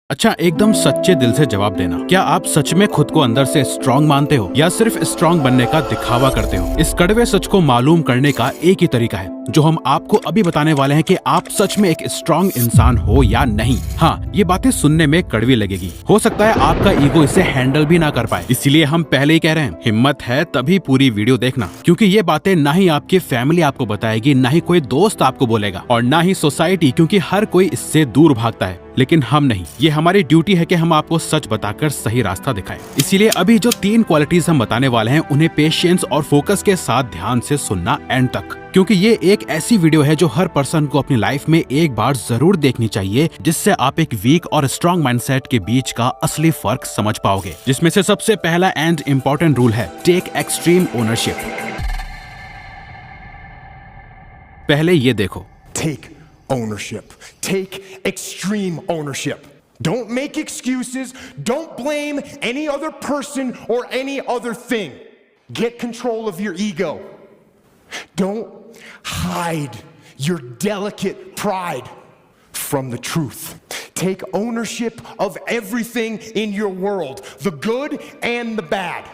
अच्छा, एकदम सच्चे दिल से जवाब देना। क्या आप सच में खुद को अंदर से स्ट्रॉन्ग मानते हो या सिर्फ स्ट्रॉन्ग बनने का दिखावा करते हो? इस कड़वे सच को मालूम करने का एक ही तरीका है जो हम आपको अभी बताने वाले हैं कि आप सच में एक स्ट्रॉन्ग इंसान हो या नहीं। हाँ, ये बातें सुनने में कड़वी लगेगी, हो सकता है आपका ईगो इसे हैंडल भी ना कर पाए, इसीलिए हम पहले ही कह रहे हैं, हिम्मत है तभी पूरी वीडियो देखना, क्योंकि ये बातें ना ही आपकी फैमिली आपको बताएगी, ना ही कोई दोस्त आपको बोलेगा और ना ही सोसाइटी, क्योंकि हर कोई इससे दूर भागता है। लेकिन हम नहीं, ये हमारी ड्यूटी है कि हम आपको सच बताकर सही रास्ता दिखाएं। इसीलिए अभी जो 3 क्वालिटीज हम बताने वाले हैं उन्हें पेशेंस और फोकस के साथ ध्यान से सुनना एंड तक, क्योंकि ये एक ऐसी वीडियो है जो हर पर्सन को अपनी लाइफ में एक बार जरूर देखनी चाहिए, जिससे आप एक वीक और स्ट्रॉन्ग माइंडसेट के बीच का असली फर्क समझ पाओगे। जिसमें से सबसे पहला एंड इम्पोर्टेंट रूल है, टेक एक्सट्रीम ओनरशिप। पहले ये देखो, Take ownership. Take extreme ownership. Don't make excuses. Don't blame any other person or any other thing. Get control of your ego. Don't hide your delicate pride from the truth. Take ownership of everything in your world, the good and the bad.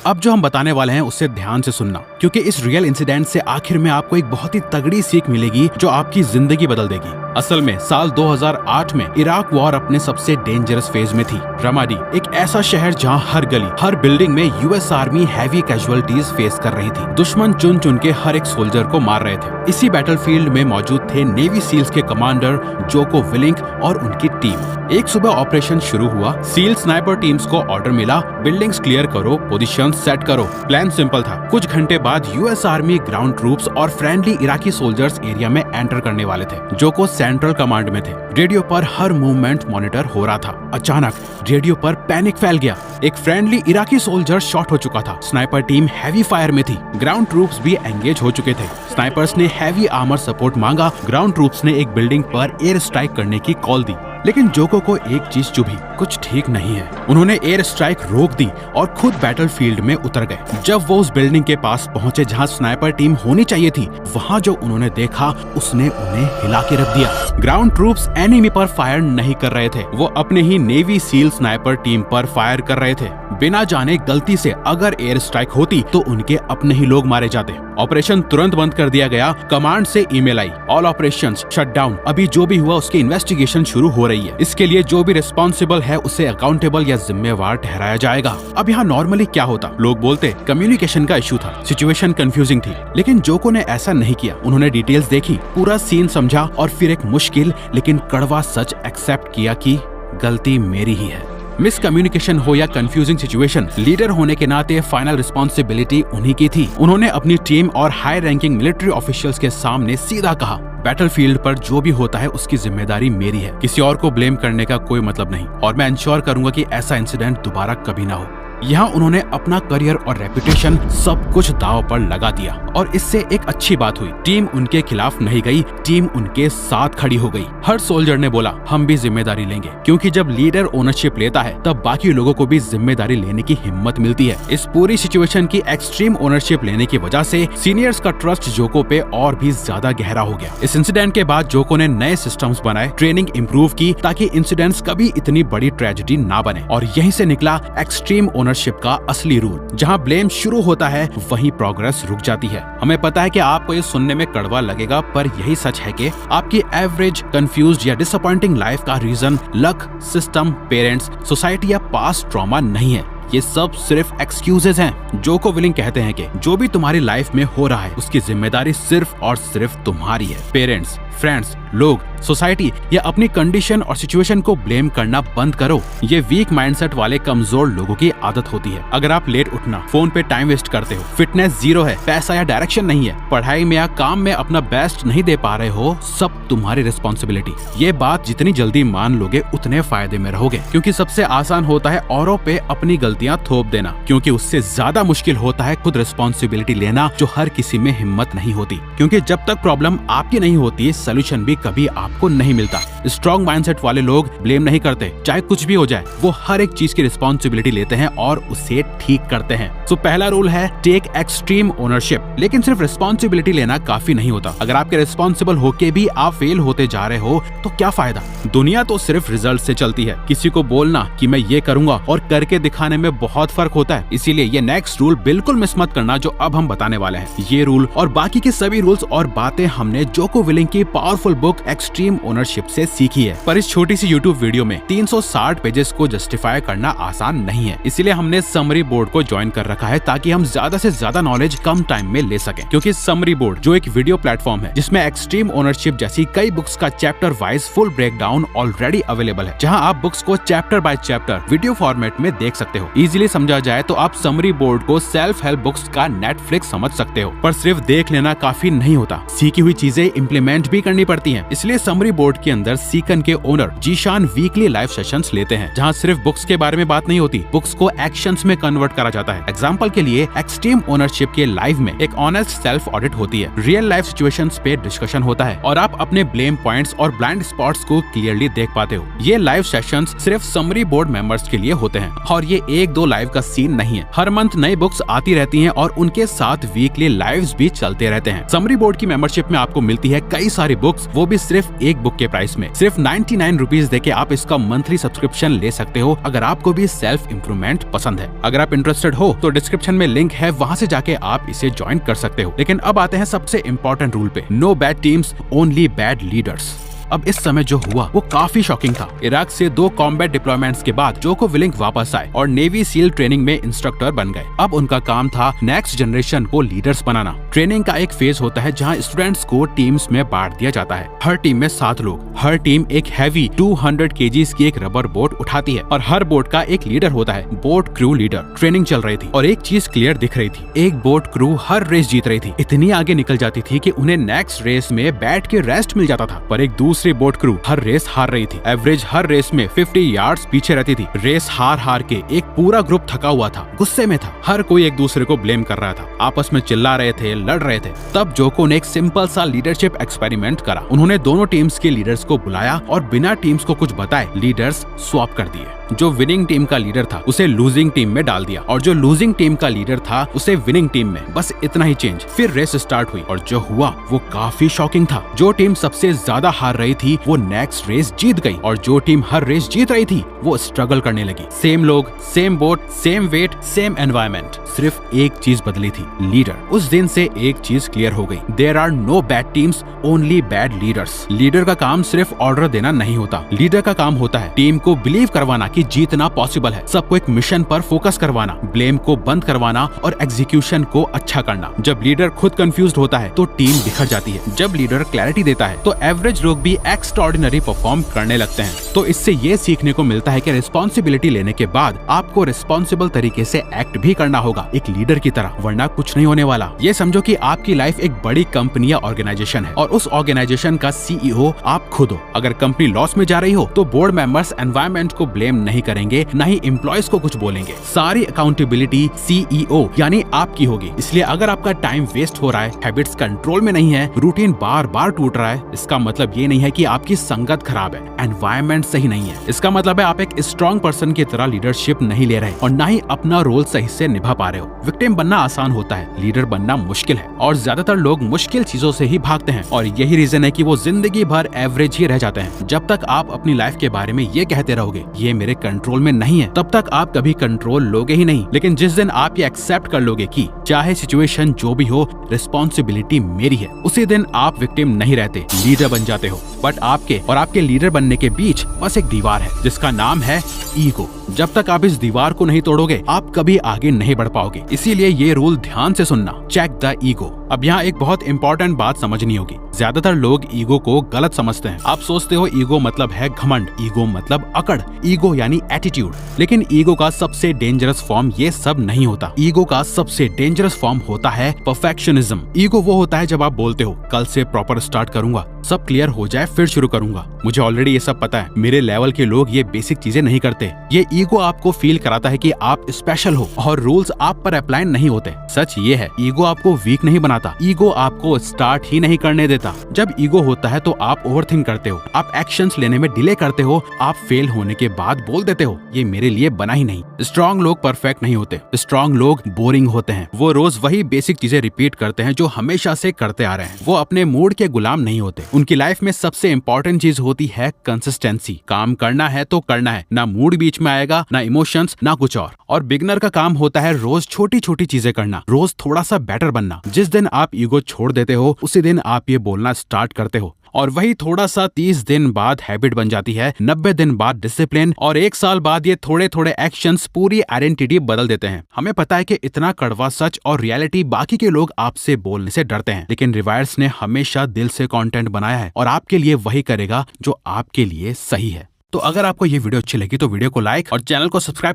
अब जो हम बताने वाले हैं उससे ध्यान से सुनना, क्योंकि इस रियल इंसिडेंट से आखिर में आपको एक बहुत ही तगड़ी सीख मिलेगी जो आपकी जिंदगी बदल देगी। असल में साल 2008 में इराक वॉर अपने सबसे डेंजरस फेज में थी। रमादी एक ऐसा शहर जहां हर गली, हर बिल्डिंग में US army heavy casualties face कर रही थी। दुश्मन चुन चुन के हर एक सोल्जर को मार रहे थे। इसी बैटलफील्ड में मौजूद थे नेवी सील्स के कमांडर जोको विलिंक और उनकी टीम। एक सुबह ऑपरेशन शुरू हुआ। सील स्नाइपर टीम्स को ऑर्डर मिला, बिल्डिंग्स क्लियर करो, पोजीशन सेट करो। प्लान सिंपल था। कुछ घंटे बाद यूएस आर्मी ग्राउंड ट्रूप्स और फ्रेंडली इराकी सोल्जर्स एरिया में एंटर करने वाले थे। जोको सेंट्रल कमांड में थे। रेडियो पर हर मूवमेंट मॉनिटर हो रहा था। अचानक रेडियो पर पैनिक फैल गया। एक फ्रेंडली इराकी सोल्जर शॉट हो चुका था। स्नाइपर टीम हैवी फायर में थी। ग्राउंड ट्रूप्स भी एंगेज हो चुके थे। स्नाइपर्स ने हैवी आर्मर सपोर्ट मांगा। ग्राउंड ट्रूप्स ने एक बिल्डिंग पर एयर स्ट्राइक करने की कॉल दी। लेकिन जोको को एक चीज चुभी, कुछ ठीक नहीं है। उन्होंने एयर स्ट्राइक रोक दी और खुद बैटलफील्ड में उतर गए। जब वो उस बिल्डिंग के पास पहुंचे जहां स्नाइपर टीम होनी चाहिए थी, वहां जो उन्होंने देखा उसने उन्हें हिला के रख दिया। ग्राउंड ट्रूप्स एनिमी पर फायर नहीं कर रहे थे, वो अपने ही नेवी सील स्नाइपर टीम पर फायर कर रहे थे। बिना जाने गलती से अगर एयर स्ट्राइक होती तो उनके अपने ही लोग मारे जाते। ऑपरेशन तुरंत बंद कर दिया गया। कमांड से ईमेल आई, ऑल ऑपरेशंस शट डाउन। अभी जो भी हुआ उसकी इन्वेस्टिगेशन शुरू हो रही है। इसके लिए जो भी रिस्पॉन्सिबल है उसे अकाउंटेबल या जिम्मेवार ठहराया जाएगा। अब यहाँ नॉर्मली क्या होता, लोग बोलते कम्युनिकेशन का इशू था, सिचुएशन कंफ्यूजिंग थी। लेकिन जोको ने ऐसा नहीं किया। उन्होंने डिटेल्स देखी, पूरा सीन समझा और फिर एक मुश्किल लेकिन कड़वा सच एक्सेप्ट किया कि गलती मेरी ही है। मिसकम्युनिकेशन हो या कंफ्यूजिंग सिचुएशन, लीडर होने के नाते फाइनल रिस्पॉन्सिबिलिटी उन्हीं की थी। उन्होंने अपनी टीम और हाई रैंकिंग मिलिट्री ऑफिशियल्स के सामने सीधा कहा, बैटलफील्ड पर जो भी होता है उसकी जिम्मेदारी मेरी है, किसी और को ब्लेम करने का कोई मतलब नहीं, और मैं इंश्योर करूंगा कि ऐसा इंसिडेंट दोबारा कभी ना हो। यहाँ उन्होंने अपना करियर और रेपुटेशन सब कुछ दांव पर लगा दिया। और इससे एक अच्छी बात हुई, टीम उनके खिलाफ नहीं गई, टीम उनके साथ खड़ी हो गई। हर सोल्जर ने बोला हम भी जिम्मेदारी लेंगे, क्योंकि जब लीडर ओनरशिप लेता है तब बाकी लोगों को भी जिम्मेदारी लेने की हिम्मत मिलती है। इस पूरी सिचुएशन की एक्सट्रीम ओनरशिप लेने की वजह से सीनियर्स का ट्रस्ट जोको पे और भी ज्यादा गहरा हो गया। इस इंसिडेंट के बाद जोको ने नए सिस्टम्स बनाए, ट्रेनिंग इम्प्रूव की, ताकि इंसिडेंट्स कभी इतनी बड़ी ट्रेजेडी ना बने। और यहीं से निकला एक्सट्रीम ओनरशिप का असली रूल। जहां ब्लेम शुरू होता है वहीं प्रोग्रेस रुक जाती है। हमें पता है कि आपको ये सुनने में कड़वा लगेगा, पर यही सच है कि आपकी एवरेज, कंफ्यूज्ड या डिसअपॉइंटिंग लाइफ का reason luck, system, parents, society या पास्ट ट्रॉमा नहीं है। ये सब सिर्फ एक्सक्यूजेज हैं। जोको विलिंग कहते हैं कि जो भी तुम्हारी लाइफ में हो रहा है उसकी जिम्मेदारी सिर्फ और सिर्फ तुम्हारी है। पेरेंट्स, फ्रेंड्स, लोग, सोसाइटी या अपनी कंडीशन और सिचुएशन को ब्लेम करना बंद करो। ये वीक माइंडसेट वाले कमजोर लोगों की आदत होती है। अगर आप लेट उठना, फोन पे टाइम वेस्ट करते हो, फिटनेस जीरो है, पैसा या डायरेक्शन नहीं है, पढ़ाई में या काम में अपना बेस्ट नहीं दे पा रहे हो, सब तुम्हारी रिस्पॉन्सिबिलिटी। ये बात जितनी जल्दी मान लोगे उतने फायदे में रहोगे, क्योंकि सबसे आसान होता है औरों पे अपनी गलतियां थोप देना, क्योंकि उससे ज्यादा मुश्किल होता है खुद रिस्पॉन्सिबिलिटी लेना, जो हर किसी में हिम्मत नहीं होती। क्योंकि जब तक प्रॉब्लम आपकी नहीं होती सोल्यूशन भी कभी आपको नहीं मिलता। स्ट्रॉन्ग माइंडसेट वाले लोग ब्लेम नहीं करते, चाहे कुछ भी हो जाए, वो हर एक चीज की रिस्पॉन्सिबिलिटी लेते हैं और उसे ठीक करते हैं। तो पहला रूल है टेक एक्सट्रीम ओनरशिप। लेकिन सिर्फ रिस्पॉन्सिबिलिटी लेना काफी नहीं होता। अगर आपके रिस्पॉन्सिबल होके भी आप फेल होते जा रहे हो तो क्या फायदा। दुनिया तो सिर्फ रिजल्ट से चलती है। किसी को बोलना कि मैं ये करूंगा और करके दिखाने में बहुत फर्क होता है। इसीलिए ये नेक्स्ट रूल बिल्कुल मिस मत करना जो अब हम बताने वाले हैं। ये रूल और बाकी के सभी रूल्स और बातें हमने जोको विलिंग की पावरफुल बुक एक्सट्रीम ओनरशिप से सीखी है। पर इस छोटी सी यूट्यूब वीडियो में 360 पेजेस को जस्टिफाई करना आसान नहीं है। इसीलिए हमने समरी बोर्ड को ज्वाइन कर रखा है ताकि हम ज्यादा से ज्यादा नॉलेज कम टाइम में ले सकें। क्योंकि समरी बोर्ड जो एक वीडियो प्लेटफॉर्म है जिसमें एक्सट्रीम ओनरशिप जैसी कई बुक्स का chapter wise full breakdown already available है, जहां आप बुक्स को chapter by chapter video format में देख सकते हो। इजीली समझा जाए तो आप समरी बोर्ड को सेल्फ हेल्प बुक्स का नेटफ्लिक्स समझ सकते हो। पर सिर्फ देख लेना काफी नहीं होता, सीखी हुई चीजें इम्प्लीमेंट भी करनी पड़ती हैं। इसलिए समरी बोर्ड के अंदर सीकन के owner Zeeshan weekly live sessions लेते हैं, जहां सिर्फ बुक्स के बारे में बात नहीं होती, बुक्स को एक्शंस में कन्वर्ट करा जाता है। एग्जांपल के लिए एक्सट्रीम ओनरशिप के लाइव में एक ऑनेस्ट सेल्फ ऑडिट होती है, रियल लाइफ सिचुएशंस पे डिस्कशन होता है और आप अपने ब्लेम पॉइंट्स और ब्लाइंड स्पॉट्स को क्लियरली देख पाते हो। ये लाइव सेशंस सिर्फ समरी बोर्ड मेंबर्स के लिए होते हैं और ये 1-2 लाइव का सीन नहीं है। हर मंथ नई बुक्स आती रहती हैं और उनके साथ वीकली लाइव्स भी चलते रहते हैं। समरी बोर्ड की मेंबरशिप में आपको मिलती है कई सारी बुक्स, वो भी सिर्फ एक बुक के प्राइस में। सिर्फ 99 रुपीज देके आप इसका मंथली सब्सक्रिप्शन ले सकते हो अगर आपको भी सेल्फ इम्प्रूवमेंट पसंद है। अगर आप इंटरेस्टेड हो तो डिस्क्रिप्शन में लिंक है, वहाँ से जाके आप इसे ज्वाइन कर सकते हो। लेकिन अब आते हैं सबसे इम्पोर्टेंट रूल पे, no bad teams only bad leaders. अब इस समय जो हुआ वो काफी शॉकिंग था। इराक से 2 कॉम्बैट डिप्लॉयमेंट्स के बाद जोको विलिंग वापस आए और नेवी सील ट्रेनिंग में इंस्ट्रक्टर बन गए। अब उनका काम था नेक्स्ट जनरेशन को लीडर्स बनाना। ट्रेनिंग का एक फेज होता है जहां स्टूडेंट्स को टीम्स में बांट दिया जाता है। हर टीम में 7 लोग। हर टीम एक हैवी 200 kgs की एक रबर बोट उठाती है और हर बोट का एक लीडर होता है, बोट क्रू लीडर। ट्रेनिंग चल रही थी और एक चीज क्लियर दिख रही थी, एक बोट क्रू हर रेस जीत रही थी, इतनी आगे निकल जाती थी कि उन्हें नेक्स्ट रेस में बैठ के रेस्ट मिल जाता था। पर एक दूसरी बोट क्रू हर रेस हार रही थी। एवरेज हर रेस में 50 यार्ड्स पीछे रहती थी। रेस हार के एक पूरा ग्रुप थका हुआ था, गुस्से में था। हर कोई एक दूसरे को ब्लेम कर रहा था, आपस में चिल्ला रहे थे, लड़ रहे थे। तब जोको ने एक सिंपल सा लीडरशिप एक्सपेरिमेंट करा। उन्होंने दोनों टीम्स के लीडर्स को बुलाया और बिना टीम्स को कुछ बताए लीडर्स स्वैप कर दिए। जो विनिंग टीम का लीडर था उसे लूजिंग टीम में डाल दिया और जो लूजिंग टीम का लीडर था उसे विनिंग टीम में। बस इतना ही चेंज। फिर रेस स्टार्ट हुई और जो हुआ वो काफी शॉकिंग था। जो टीम सबसे ज्यादा हार रही थी वो नेक्स्ट रेस जीत गई और जो टीम हर रेस जीत रही थी वो स्ट्रगल करने लगी। सेम लोग, same boat, same weight, same environment, सिर्फ एक चीज बदली थी, लीडर। उस दिन से एक चीज क्लियर हो गई, there are no bad teams only bad leaders. Leader का काम सिर्फ ऑर्डर देना नहीं होता, लीडर का काम होता है टीम को बिलीव करवाना कि जीतना पॉसिबल है, सबको एक मिशन पर फोकस करवाना, ब्लेम को बंद करवाना और एग्जीक्यूशन को अच्छा करना। जब लीडर खुद कंफ्यूज्ड होता है तो टीम बिखर जाती है। जब लीडर क्लैरिटी देता है तो एवरेज लोग भी एक्स्ट्राऑर्डिनरी परफॉर्म करने लगते हैं। तो इससे ये सीखने को मिलता है कि रिस्पॉन्सिबिलिटी लेने के बाद आपको रिस्पॉन्सिबल तरीके से एक्ट भी करना होगा, एक लीडर की तरह, वरना कुछ नहीं होने वाला। ये समझो कि आपकी लाइफ एक बड़ी कंपनी या ऑर्गेनाइजेशन है और उस ऑर्गेनाइजेशन का CEO आप खुद हो। अगर कंपनी लॉस में जा रही हो तो बोर्ड मेंबर्स एनवायरमेंट को ब्लेम नहीं करेंगे, न ही एम्प्लॉयज को कुछ बोलेंगे। सारी अकाउंटेबिलिटी CEO यानी आपकी होगी। इसलिए अगर आपका टाइम वेस्ट हो रहा है, हैबिट्स कंट्रोल में नहीं है, रूटीन बार बार टूट रहा है, इसका मतलब ये नहीं है कि आपकी संगत खराब है, एनवायरमेंट सही नहीं है। इसका मतलब है आप एक स्ट्रॉन्ग पर्सन की तरह लीडरशिप नहीं ले रहे और न ही अपना रोल सही से निभा पा रहे हो। विक्टिम बनना आसान होता है, लीडर बनना मुश्किल है और ज्यादातर लोग मुश्किल चीजों से ही भागते हैं और यही रीजन है कि वो जिंदगी भर एवरेज ही रह जाते हैं। जब तक आप अपनी लाइफ के बारे में ये कहते रहोगे ये मेरे कंट्रोल में नहीं है, तब तक आप कभी कंट्रोल लोगे ही नहीं। लेकिन जिस दिन आप ये एक्सेप्ट कर लोगे कि चाहे सिचुएशन जो भी हो, रिस्पॉन्सिबिलिटी मेरी है, उसी दिन आप विक्टिम नहीं रहते, लीडर बन जाते हो। बट आपके और आपके लीडर बनने के बीच बस एक दीवार है जिसका नाम है ईगो। जब तक आप इस दीवार को नहीं तोड़ोगे आप कभी आगे नहीं बढ़ पाओगे। इसीलिए ये रूल ध्यान से सुनना, चेक द ईगो। अब यहाँ एक बहुत इंपॉर्टेंट बात समझनी होगी। ज्यादातर लोग ईगो को गलत समझते हैं। आप सोचते हो ईगो मतलब है घमंड, ईगो मतलब अकड़, ईगो यानी एटीट्यूड। लेकिन ईगो का सबसे डेंजरस फॉर्म ये सब नहीं होता। ईगो का सबसे डेंजरस फॉर्म होता है परफेक्शनिज्म। ईगो वो होता है जब आप बोलते हो कल से प्रॉपर स्टार्ट करूंगा, सब क्लियर हो जाए फिर शुरू करूंगा। मुझे ऑलरेडी ये सब पता है, मेरे लेवल के लोग ये बेसिक चीजें नहीं करते। ये ईगो आपको फील कराता है कि आप स्पेशल हो और रूल्स आप पर अप्लाई नहीं होते। सच ये है, ईगो आपको वीक नहीं बनाता, ईगो आपको स्टार्ट ही नहीं करने देता। जब ईगो होता है तो आप ओवरथिंक करते हो, आप एक्शंस लेने में डिले करते हो, आप फेल होने के बाद बोल देते हो ये मेरे लिए बना ही नहीं। स्ट्रॉन्ग लोग परफेक्ट नहीं होते, स्ट्रॉन्ग लोग बोरिंग होते हैं। वो रोज वही बेसिक चीजें रिपीट करते हैं जो हमेशा से करते आ रहे हैं। वो अपने मूड के गुलाम नहीं होते। उनकी लाइफ में सबसे इंपॉर्टेंट चीज होती है कंसिस्टेंसी। काम करना है तो करना है, ना मूड बीच में आएगा, ना इमोशंस, ना कुछ और बिगनर का काम होता है रोज छोटी छोटी चीजें करना, रोज थोड़ा सा बेटर बनना। जिस दिन आप ईगो छोड़ देते हो उसी दिन आप ये बोलना स्टार्ट करते हो, और वही थोड़ा सा 30 दिन बाद हैबिट बन जाती है, 90 दिन बाद डिसिप्लिन, और 1 साल बाद ये थोड़े थोड़े एक्शंस पूरी आइडेंटिटी बदल देते हैं। हमें पता है कि इतना कड़वा सच और रियलिटी बाकी के लोग आपसे बोलने से डरते हैं, लेकिन रिवायर्स ने हमेशा दिल से कंटेंट बनाया है और आपके लिए वही करेगा जो आपके लिए सही है। तो अगर आपको ये वीडियो अच्छी लगी तो वीडियो को लाइक और चैनल को सब्सक्राइब